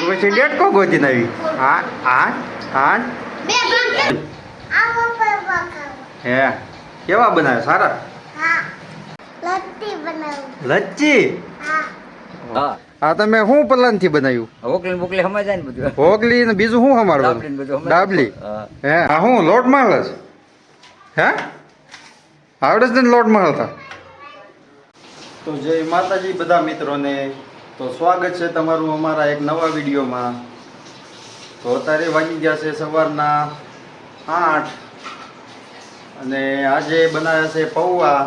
ઉર્વશી ડેટકો ગોતીને આવી. હા હા હા હે કેવા બનાવે? સારા. લચ્છી. હા તમે શું પલાનથી બનાવ્યું? ઓકલી બોકલી સમજાય ને બધું. હોગલી ને બીજું શું સમારવાનું? ડાબલી. હે હા હું લોટ માળસ. હે આવડે છે ને લોટ માળતા? તો જય માતાજી બધા મિત્રોને. તો સ્વાગત છે તમારું અમારા એક નવા વિડીયોમાં. તો અત્યારે વાગી ગયા છે સવારના 8 અને આજે બનાવ્યા છે પૌવા.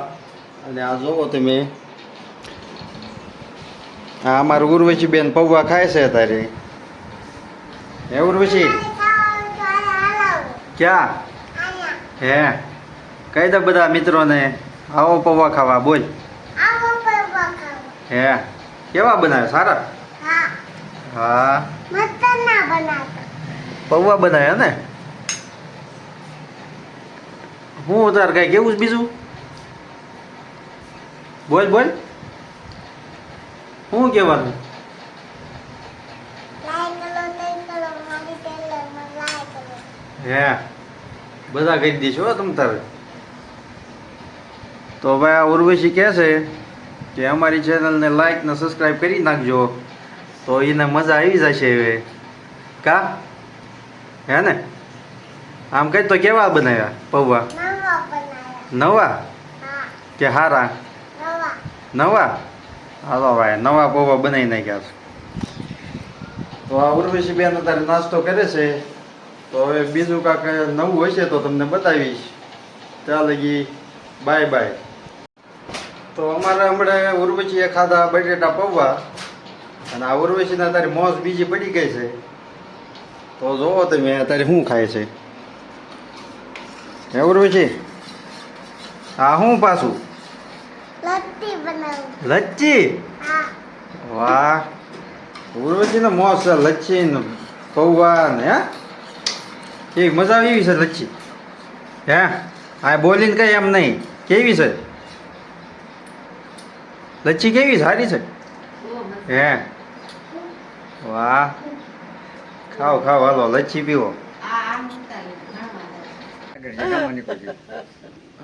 અને આ જોવો તમે, હા અમારું ઉર્વશી બેન પૌવા ખાય છે અત્યારે. હે ઉર્વશી ક્યાં? હે કહી દે બધા મિત્રોને આવો પૌવા ખાવા. બોલ. હે કેવા બનાવે? સારા. હા પૌવા બનાવ્યા ને. હું તાર કઈ કેવું બીજું? બોલ બોલ શું કહેવાનું? હે બધા કહી દઈશું હો તમ તારે. તો ભાઈ આ ઉર્વશી કહે છે કે અમારી ચેનલને લાઈક ને સબસ્ક્રાઈબ કરી નાખજો, તો એને મજા આવી જશે હવે. કા હે ને? આમ કઈ તો કેવા બનાવ્યા પૌવા? નવા કે હારા? નવા. હાલો ભાઈ નવા પૌવા બનાવી નાખ્યા છે. તો આ ઉર્વશી બેન અત્યારે નાસ્તો કરે છે. તો હવે બીજું કાંઈક નવું હશે તો તમને બતાવીશ. ત્યાં લગી બાય બાય. તો અમારે હમણાં ઉર્વશીએ ખાધા બટેટા પૌવા અને આ ઉર્વશીને અત્યારે મોજ બીજી પડી ગઈ છે. તો જોવો તમે અત્યારે શું ખાય છે. હે ઉર્વશી હા શું પાછું? લચ્છી. વાહ ઉર્વશી ને મોજ છે લચ્છી ને પૌવા ને. હે કેવી મજા આવી છે લચ્છી? હે હા બોલીને કઈ એમ નહીં. કેવી છે લચ્છી? કેવી સારી છે? હે વાહ ખાઓ ખાઓ હાલો લચ્છી પીવો.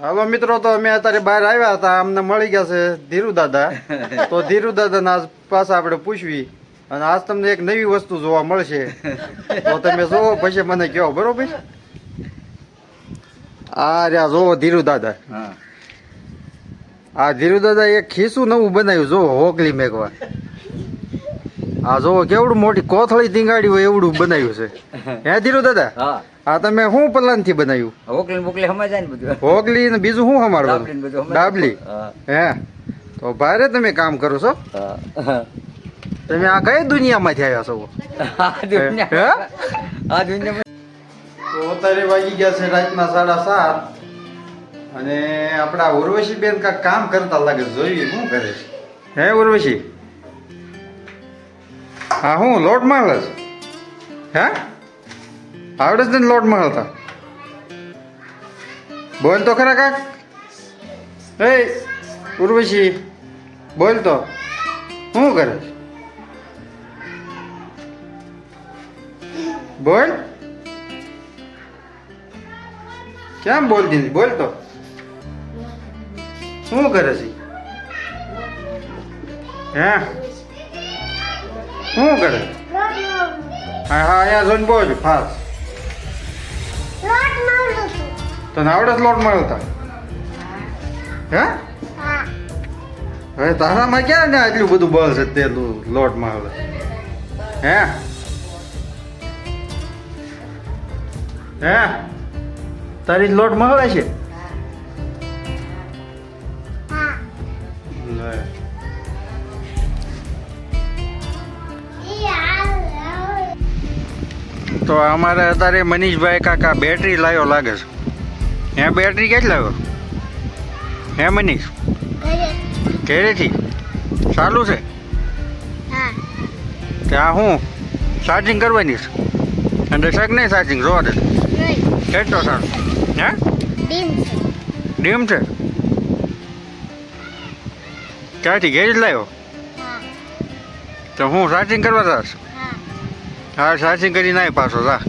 હાલો મિત્રો, તો અમે અત્યારે બહાર આવ્યા હતા, અમને મળી ગયા છે ધીરુ દાદા. તો ધીરુ દાદાને આજ પાછા આપણે પૂછવી અને આજ તમને એક નવી વસ્તુ જોવા મળશે. તો તમે જોવો પછી મને કહો, બરોબર? આ રહ્યા જોવો ધીરુ દાદા. આ ધીરુ દાદા એક ખીસું નવું બનાવ્યું. જોવો હોગલી મેકવા. આ જોવો કેવડું મોટી કોથળી ટીંગાડી હોય એવડું બનાવ્યું છે. હે ધીરુ દાદા? હા તમે શું પ્લાન થી બનાવ્યું? ઓકલી બોકલી સમજાય ને બધું. હોગલી ને બીજું શું સમારવાનું? ડાબલી. હે તો ભારે તમે કામ કરો છો. તમે આ કઈ દુનિયામાંથી આવ્યા છો? તો અત્યારે વાગી ગયા છે રાતના 7:30 અને આપણા ઉર્વશી બેન કાંઈક કામ કરતા લાગે. જોઈએ શું કરે છે. હે ઉર્વશી હા હું લોટ માળસ. હે આવડે છે ને લોટ માળતા? બોલ તો ખરા કાક. હે ઉર્વશી બોલ તો શું કરે? બોલ. કેમ બોલતી નથી? બોલ તો શું કરે છે? હે શું કરે? હા હા અહીંયા જોઈને બોલ ફાસ. તને આવડે લોટ મળતા? હે હવે તારામાં ક્યાં ને આટલું બધું બળ છે તે લોટ મળે? હે હે તારી લોટ મળે છે? તો અમારે અત્યારે મનીષભાઈ કાકા બેટરી લાવ્યો લાગે છે. હે બેટરી ક્યાંથી લાવ્યો? હે મનીષ ઘરેથી ચાલુ છે? ત્યાં હું ચાર્જિંગ કરવાની છે અને શક નહીં ચાર્જિંગ જોવા દે કેટલો સારું? હે ડીમ છે? ક્યાંથી ઘેર જ લાવ્યો? તો હું ચાર્જિંગ કરવા જશ? હા ચાર્જિંગ કરી નાય પાછો જા.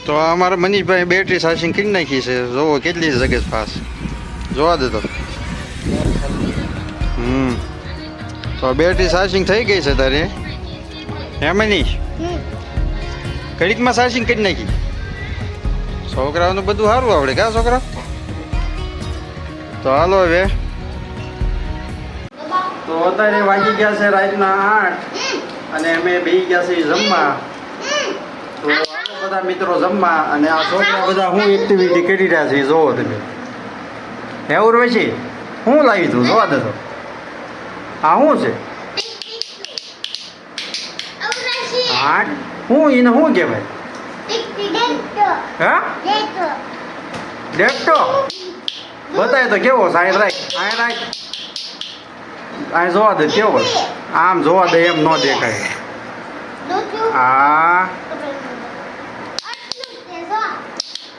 તો અમારા મનીષભાઈ બેટરી ચાર્જિંગ કરી નાખી છે. જોવો કેટલી જગ્યા ફાસ્ટ જોવા દે તો. તો બેટરી ચાર્જિંગ થઈ ગઈ છે તારે હે મનીષ? ઘડીકમાં ચાર્જિંગ કરી નાખી. છોકરાઓનું બધું સારું આવડે કા છોકરા? તો હાલો હવે. તો અત્યારે વાગી ગયા છે રાતના 8 અને અમે બેસી ગયા છીએ જમવા. તો હાલો બધા મિત્રો જમવા અને આ છોકરા બધા હું એક્ટિવિટી કરી રહ્યા છે જોવો તમે. હે ઉર્વશી શું લાવી તું જોવા દે તો. આ શું છે? હા હું એને શું કહેવાય? હા લેપટોપ બતાય તો કેવો સાઈડ રાખ આ જોવા દે કેવો આમ જોવા દે એમ ન દેખાય. આ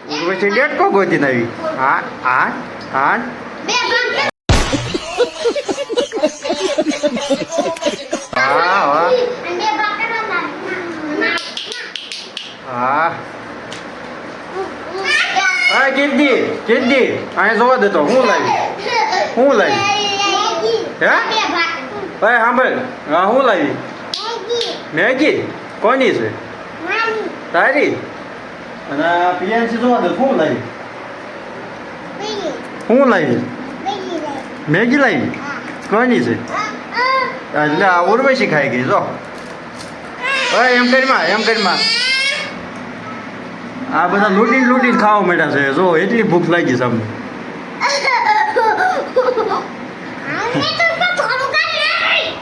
પછી ડેટકો ગોતીને આવી. હા હા હા હા હા હા કીધી અહીંયા જોવા દેતો હું લાવી હે ભાઈ સાંભળ હા હું લાવી મેગી કોની છે તારી અને પિયાસી જોવા દે શું લાવી મેગી લાવી કોની છે એટલે આ ઉર્વશી ખાઈ ગઈ જો એમ કરીમાં આ બધા લૂંટીને ખાવા માંડ્યા છે જો એટલી ભૂખ લાગી છે અમને.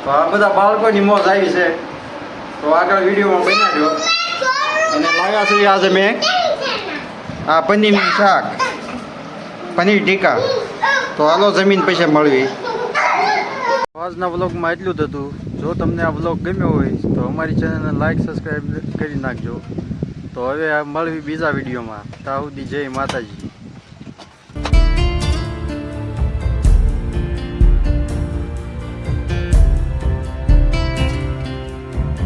તો આ બધા બાળકોની મોજ આવી છે. તો આગળ વિડીયોમાં બનાવ્યો અને લાવ્યા છે આજે મેં આ પનીરનું શાક પનીર ટીકા. તો હાલો જમીન પૈસા મળવી. આજના વ્લોગમાં એટલું જ હતું. જો તમને આ વ્લોગ ગમ્યો હોય તો અમારી ચેનલને લાઈક સબસ્ક્રાઈબ કરી નાખજો. તો હવે મળવી બીજા વિડીયોમાં. ત્યાં સુધી જય માતાજી.